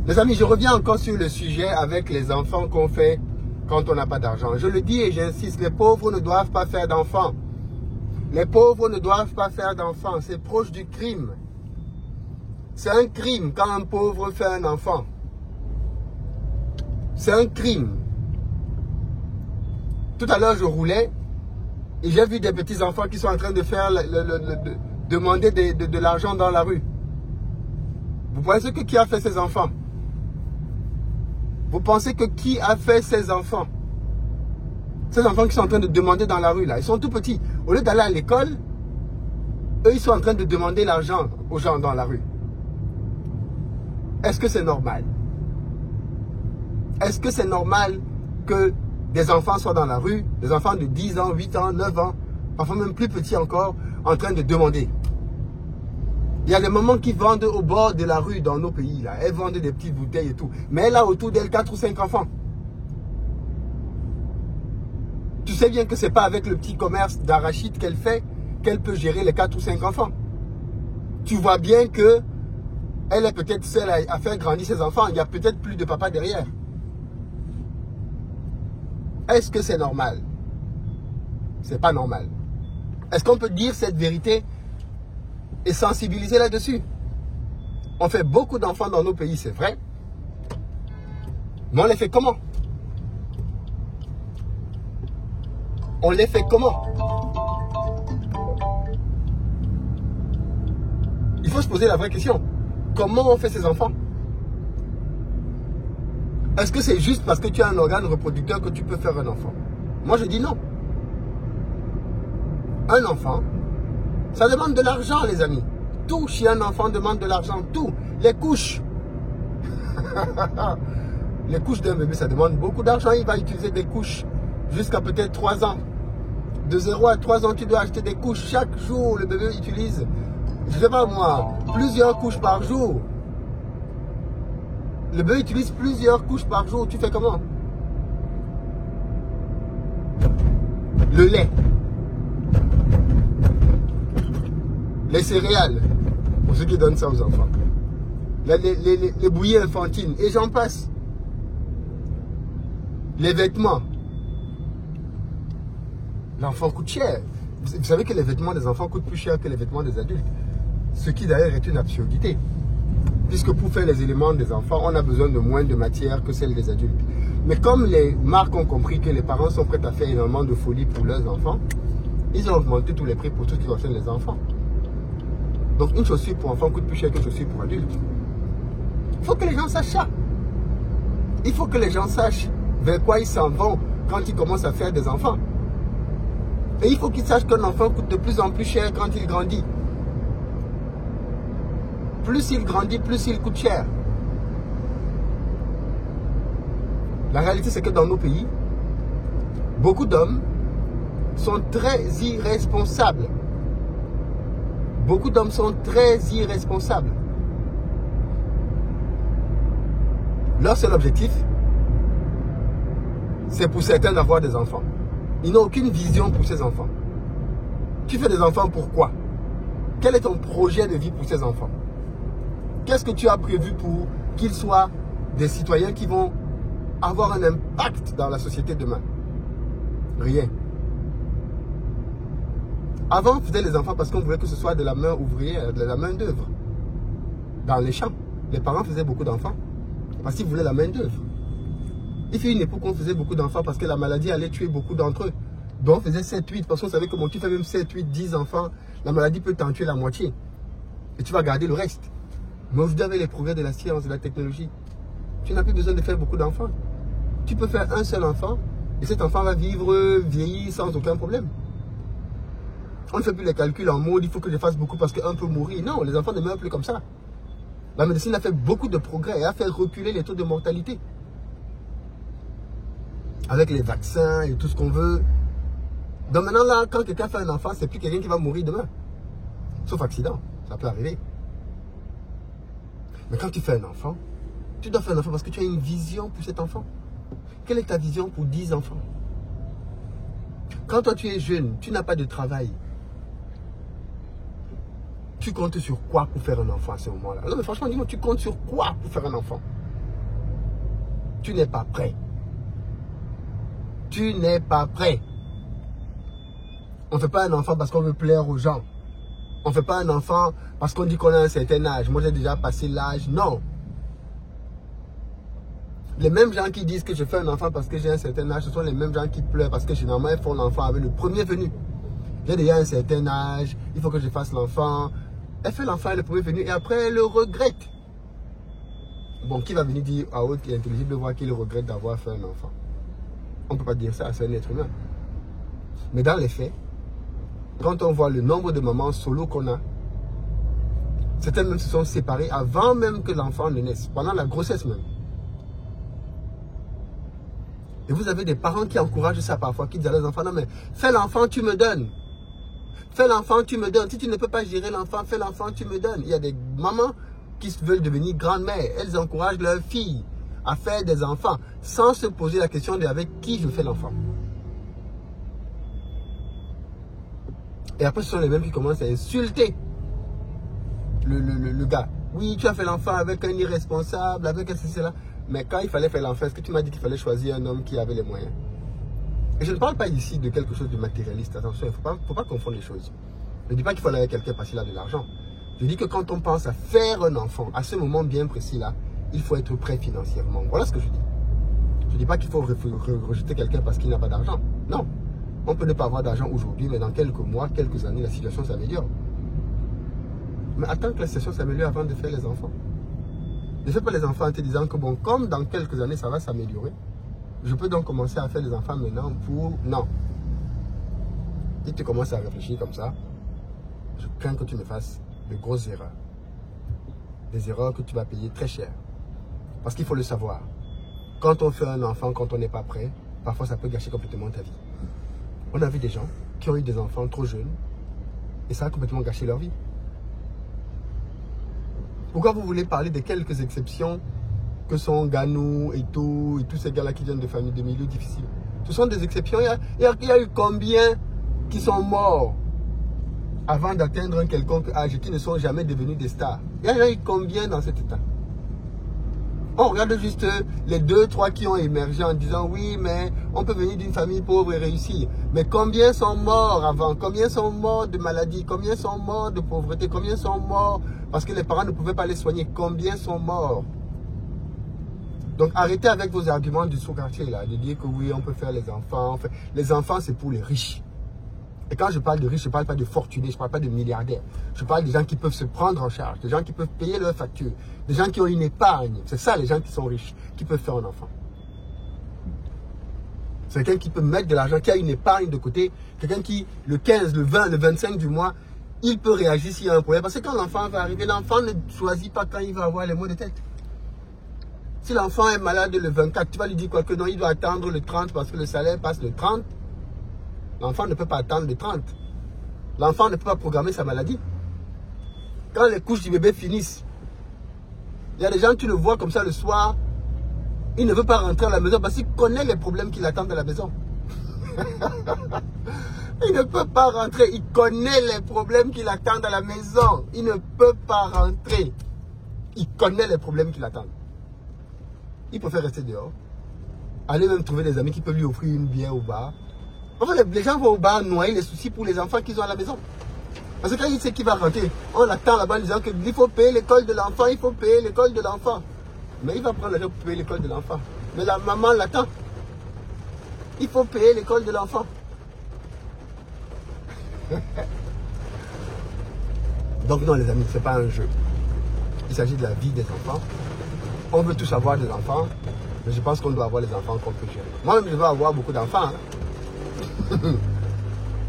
Les amis, je reviens encore sur le sujet avec les enfants qu'on fait quand on n'a pas d'argent. Je le dis et j'insiste, les pauvres ne doivent pas faire d'enfants. Les pauvres ne doivent pas faire d'enfants. C'est proche du crime. C'est un crime quand un pauvre fait un enfant. C'est un crime. Tout à l'heure, je roulais et j'ai vu des petits enfants qui sont en train de faire demander de l'argent dans la rue. Vous pensez que qui a fait ces enfants? Vous pensez que qui a fait ces enfants? Ces enfants qui sont en train de demander dans la rue là, ils sont tout petits. Au lieu d'aller à l'école, eux ils sont en train de demander l'argent aux gens dans la rue. Est-ce que c'est normal? Est-ce que c'est normal que des enfants soient dans la rue, des enfants de 10 ans, 8 ans, 9 ans, parfois même plus petits encore, en train de demander? Il y a des mamans qui vendent au bord de la rue dans nos pays là. Elles vendent des petites bouteilles et tout. Mais elle a autour d'elle 4 ou 5 enfants. Tu sais bien que ce n'est pas avec le petit commerce d'arachide qu'elle fait qu'elle peut gérer les 4 ou 5 enfants. Tu vois bien que elle est peut-être seule à faire grandir ses enfants. Il y a peut-être plus de papa derrière. Est-ce que c'est normal? C'est pas normal. Est-ce qu'on peut dire cette vérité et sensibiliser là-dessus? On fait beaucoup d'enfants dans nos pays, c'est vrai. Mais on les fait comment? On les fait comment? Il faut se poser la vraie question. Comment on fait ces enfants? Est-ce que c'est juste parce que tu as un organe reproducteur que tu peux faire un enfant? Moi, je dis non. Un enfant, ça demande de l'argent, les amis. Tout chez un enfant demande de l'argent. Tout. Les couches. Les couches d'un bébé, ça demande beaucoup d'argent. Il va utiliser des couches jusqu'à peut-être 3 ans. De 0 à 3 ans, tu dois acheter des couches. Chaque jour, le bébé utilise, je ne sais pas moi, plusieurs couches par jour. Le bébé utilise plusieurs couches par jour. Tu fais comment? Le lait. Les céréales. Pour ceux qui donnent ça aux enfants. Les bouillies infantines. Et j'en passe. Les vêtements. L'enfant coûte cher. Vous savez que les vêtements des enfants coûtent plus cher que les vêtements des adultes. Ce qui d'ailleurs est une absurdité. Puisque pour faire les éléments des enfants, on a besoin de moins de matière que celle des adultes. Mais comme les marques ont compris que les parents sont prêts à faire énormément de folie pour leurs enfants, ils ont augmenté tous les prix pour tout ce qui concerne les enfants. Donc une chaussure pour enfant coûte plus cher qu'une chaussure pour adulte. Il faut que les gens sachent ça. Il faut que les gens sachent vers quoi ils s'en vont quand ils commencent à faire des enfants. Et il faut qu'ils sachent qu'un enfant coûte de plus en plus cher quand il grandit. Plus il grandit, plus il coûte cher. La réalité, c'est que dans nos pays, beaucoup d'hommes sont très irresponsables. Beaucoup d'hommes sont très irresponsables. Leur seul objectif, c'est pour certains d'avoir des enfants. Ils n'ont aucune vision pour ces enfants. Tu fais des enfants pourquoi? Quel est ton projet de vie pour ces enfants? Qu'est-ce que tu as prévu pour qu'ils soient des citoyens qui vont avoir un impact dans la société demain? Rien. Avant, on faisait les enfants parce qu'on voulait que ce soit de la main ouvrière, de la main d'œuvre. Dans les champs, les parents faisaient beaucoup d'enfants parce qu'ils voulaient la main d'œuvre. Il fut une époque où on faisait beaucoup d'enfants parce que la maladie allait tuer beaucoup d'entre eux. Donc on faisait 7, 8 parce qu'on savait que bon, tu fais même 7, 8, 10 enfants, la maladie peut t'en tuer la moitié. Et tu vas garder le reste. Mais aujourd'hui, avec les progrès de la science et de la technologie, tu n'as plus besoin de faire beaucoup d'enfants. Tu peux faire un seul enfant et cet enfant va vivre, vieillir sans aucun problème. On ne fait plus les calculs en mode il faut que je fasse beaucoup parce qu'un peut mourir. Non, les enfants ne meurent plus comme ça. La médecine a fait beaucoup de progrès et a fait reculer les taux de mortalité. Avec les vaccins et tout ce qu'on veut. Donc maintenant là, quand quelqu'un fait un enfant, c'est plus quelqu'un qui va mourir demain. Sauf accident, ça peut arriver. Mais quand tu fais un enfant, tu dois faire un enfant parce que tu as une vision pour cet enfant. Quelle est ta vision pour 10 enfants? Quand toi tu es jeune, tu n'as pas de travail. Tu comptes sur quoi pour faire un enfant à ce moment-là? Non mais franchement, dis-moi, tu comptes sur quoi pour faire un enfant? tu n'es pas prêt. Tu n'es pas prêt. On ne fait pas un enfant parce qu'on veut plaire aux gens. On ne fait pas un enfant parce qu'on dit qu'on a un certain âge. Moi, j'ai déjà passé l'âge. Non. Les mêmes gens qui disent que je fais un enfant parce que j'ai un certain âge, ce sont les mêmes gens qui pleurent parce que généralement, ils font l'enfant avec le premier venu. J'ai déjà un certain âge, il faut que je fasse l'enfant. Elle fait l'enfant avec le premier venu et après, elle le regrette. Bon, qui va venir dire à haute et intelligible voix qu'il regrette d'avoir fait un enfant? On ne peut pas dire ça, c'est un être humain. Mais dans les faits, quand on voit le nombre de mamans solo qu'on a, certaines même se sont séparées avant même que l'enfant ne naisse, pendant la grossesse même. Et vous avez des parents qui encouragent ça parfois, qui disent à leurs enfants, non mais fais l'enfant, tu me donnes. Fais l'enfant, tu me donnes. Si tu ne peux pas gérer l'enfant, fais l'enfant, tu me donnes. Il y a des mamans qui veulent devenir grand-mères. Elles encouragent leurs filles à faire des enfants sans se poser la question de avec qui je fais l'enfant. Et après, ce sont les mêmes qui commencent à insulter le gars. Oui, tu as fait l'enfant avec un irresponsable, avec un ceci, là. Mais quand il fallait faire l'enfant, est-ce que tu m'as dit qu'il fallait choisir un homme qui avait les moyens? Et je ne parle pas ici de quelque chose de matérialiste. Attention, il ne faut pas confondre les choses. Je ne dis pas qu'il faut aller avec quelqu'un parce qu'il a de l'argent. Je dis que quand on pense à faire un enfant, à ce moment bien précis-là, il faut être prêt financièrement. Voilà ce que je dis. Je ne dis pas qu'il faut rejeter quelqu'un parce qu'il n'a pas d'argent. Non. On peut ne pas avoir d'argent aujourd'hui, mais dans quelques mois, quelques années, la situation s'améliore. Mais attends que la situation s'améliore avant de faire les enfants. Ne fais pas les enfants en te disant que bon, comme dans quelques années, ça va s'améliorer, je peux donc commencer à faire les enfants maintenant pour... Non. Si tu commences à réfléchir comme ça, je crains que tu me fasses de grosses erreurs. Des erreurs que tu vas payer très cher. Parce qu'il faut le savoir. Quand on fait un enfant, quand on n'est pas prêt, parfois ça peut gâcher complètement ta vie. On a vu des gens qui ont eu des enfants trop jeunes et ça a complètement gâché leur vie. Pourquoi vous voulez parler de quelques exceptions que sont Ganou et tous ces gars-là qui viennent de familles de milieux difficiles? Ce sont des exceptions. Il y a eu combien qui sont morts avant d'atteindre un quelconque âge et qui ne sont jamais devenus des stars? Il y en a eu combien dans cet état? On regarde juste les 2-3 qui ont émergé en disant oui, mais on peut venir d'une famille pauvre et réussir. Mais combien sont morts avant? Combien sont morts de maladie? Combien sont morts de pauvreté? Combien sont morts parce que les parents ne pouvaient pas les soigner? Combien sont morts? Donc arrêtez avec vos arguments du sous-quartier là, de dire que oui, on peut faire les enfants. Les enfants, c'est pour les riches. Et quand je parle de riches, je ne parle pas de fortunés, je ne parle pas de milliardaires. Je parle des gens qui peuvent se prendre en charge, des gens qui peuvent payer leurs factures, des gens qui ont une épargne. C'est ça les gens qui sont riches, qui peuvent faire un enfant. C'est quelqu'un qui peut mettre de l'argent, qui a une épargne de côté. Quelqu'un qui, le 15, le 20, le 25 du mois, il peut réagir s'il y a un problème. Parce que quand l'enfant va arriver, l'enfant ne choisit pas quand il va avoir les maux de tête. Si l'enfant est malade le 24, tu vas lui dire quoi? Que non, il doit attendre le 30 parce que le salaire passe le 30. L'enfant ne peut pas attendre le 30. L'enfant ne peut pas programmer sa maladie. Quand les couches du bébé finissent, il y a des gens, tu le vois comme ça le soir, il ne veut pas rentrer à la maison parce qu'il connaît les problèmes qui l'attendent à la maison. Il ne peut pas rentrer, il connaît les problèmes qui l'attendent à la maison. Il ne peut pas rentrer. Il connaît les problèmes qui l'attendent. Il préfère rester dehors. Aller même trouver des amis qui peuvent lui offrir une bière au bar. Enfin, les gens vont au bar noyer les soucis pour les enfants qu'ils ont à la maison. Parce que quand il sait qu'il va rentrer, on l'attend là-bas en disant qu'il faut payer l'école de l'enfant, il faut payer l'école de l'enfant. Mais il va prendre l'argent pour payer l'école de l'enfant. Mais la maman l'attend. Il faut payer l'école de l'enfant. Donc non les amis, ce n'est pas un jeu. Il s'agit de la vie des enfants. On veut tous avoir des enfants, mais je pense qu'on doit avoir les enfants qu'on peut gérer. Moi-même, je veux avoir beaucoup d'enfants. Hein.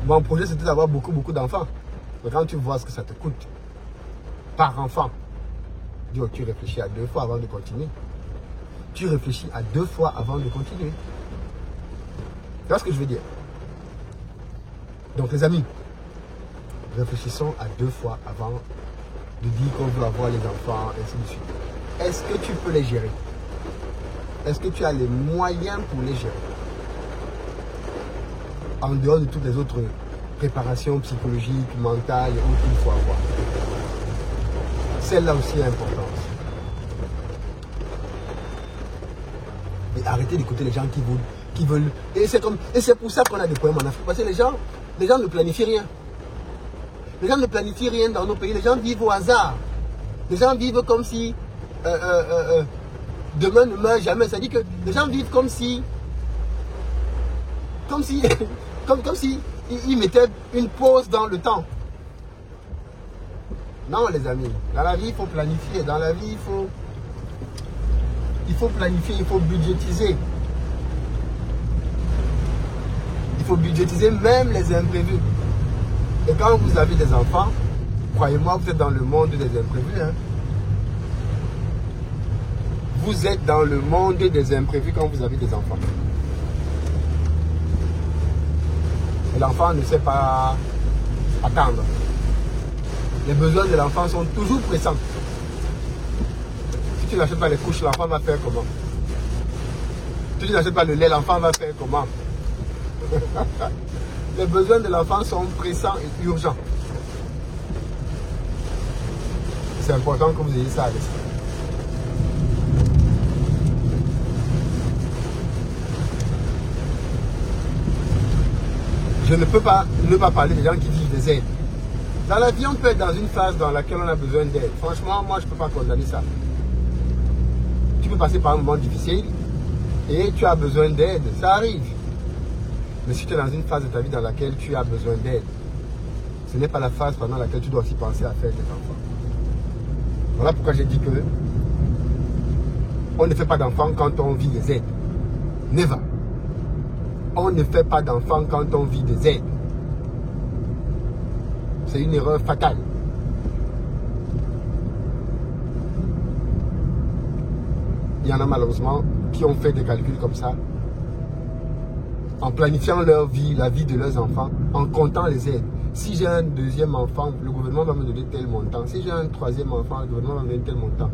Mon projet, c'était d'avoir beaucoup d'enfants. Mais quand tu vois ce que ça te coûte par enfant, tu réfléchis à 2 fois avant de continuer. Tu réfléchis à 2 fois avant de continuer. Tu vois ce que je veux dire? Donc les amis, réfléchissons à 2 fois avant de dire qu'on veut avoir les enfants, et ainsi de suite. Est-ce que tu peux les gérer? Est-ce que tu as les moyens pour les gérer? En dehors de toutes les autres préparations psychologiques, mentales et autres qu'il faut avoir. Celle-là aussi est importante. Et arrêtez d'écouter les gens qui veulent. Et c'est pour ça qu'on a des problèmes en Afrique. Parce que les gens ne planifient rien. Les gens ne planifient rien dans nos pays. Les gens vivent au hasard. Les gens vivent comme si demain ne meurt jamais. C'est-à-dire que les gens vivent comme si ils mettaient une pause dans le temps. Non, les amis. Dans la vie, il faut planifier. Dans la vie, il faut planifier, il faut budgétiser. Il faut budgétiser même les imprévus. Et quand vous avez des enfants, croyez-moi, vous êtes dans le monde des imprévus. Hein. Vous êtes dans le monde des imprévus quand vous avez des enfants. Et l'enfant ne sait pas attendre. Les besoins de l'enfant sont toujours pressants. Si tu n'achètes pas les couches, l'enfant va faire comment? Si tu n'achètes pas le lait, l'enfant va faire comment? Les besoins de l'enfant sont pressants et urgents. C'est important que vous ayez ça à l'esprit. Je ne peux pas ne pas parler des gens qui vivent des aides. Dans la vie, on peut être dans une phase dans laquelle on a besoin d'aide. Franchement, moi, je ne peux pas condamner ça. Tu peux passer par un moment difficile et tu as besoin d'aide. Ça arrive. Mais si tu es dans une phase de ta vie dans laquelle tu as besoin d'aide, ce n'est pas la phase pendant laquelle tu dois aussi penser à faire des enfants. Voilà pourquoi j'ai dit que on ne fait pas d'enfants quand on vit des aides. Never. On ne fait pas d'enfants quand on vit des aides. C'est une erreur fatale. Il y en a malheureusement qui ont fait des calculs comme ça, en planifiant leur vie, la vie de leurs enfants, en comptant les aides. Si j'ai un deuxième enfant, le gouvernement va me donner tel montant. Si j'ai un troisième enfant, le gouvernement va me donner tel montant.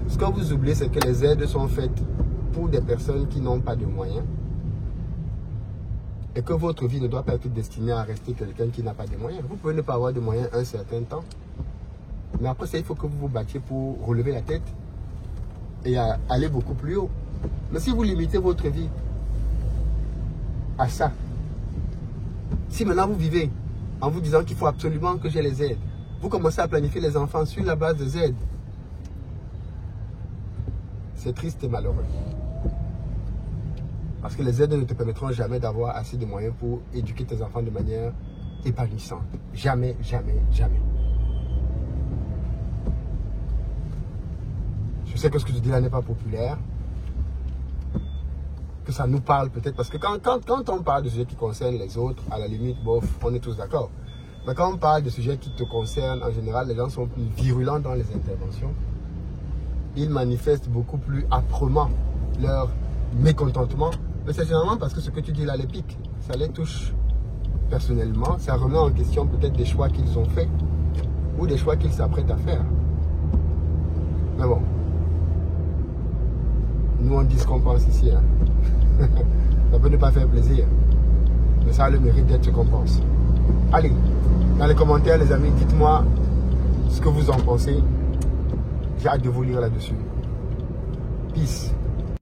Ce que vous oubliez, c'est que les aides sont faites pour des personnes qui n'ont pas de moyens. Et que votre vie ne doit pas être destinée à rester quelqu'un qui n'a pas de moyens. Vous pouvez ne pas avoir de moyens un certain temps. Mais après ça, il faut que vous vous battiez pour relever la tête et aller beaucoup plus haut. Mais si vous limitez votre vie à ça, si maintenant vous vivez en vous disant qu'il faut absolument que j'ai les aides, vous commencez à planifier les enfants sur la base des aides, c'est triste et malheureux. Parce que les aides ne te permettront jamais d'avoir assez de moyens pour éduquer tes enfants de manière épanouissante. Jamais, jamais, jamais. Je sais que ce que je dis là n'est pas populaire. Que ça nous parle peut-être. Parce que quand on parle de sujets qui concernent les autres, à la limite, bof, on est tous d'accord. Mais quand on parle de sujets qui te concernent, en général, les gens sont plus virulents dans les interventions. Ils manifestent beaucoup plus âprement leur mécontentement. Mais c'est généralement parce que ce que tu dis là les pique. Ça les touche personnellement. Ça remet en question peut-être des choix qu'ils ont faits ou des choix qu'ils s'apprêtent à faire. Mais bon. Nous on dit ce qu'on pense ici. Hein. Ça peut ne pas faire plaisir. Mais ça a le mérite d'être ce qu'on pense. Allez, dans les commentaires les amis, dites-moi ce que vous en pensez. J'ai hâte de vous lire là-dessus. Peace.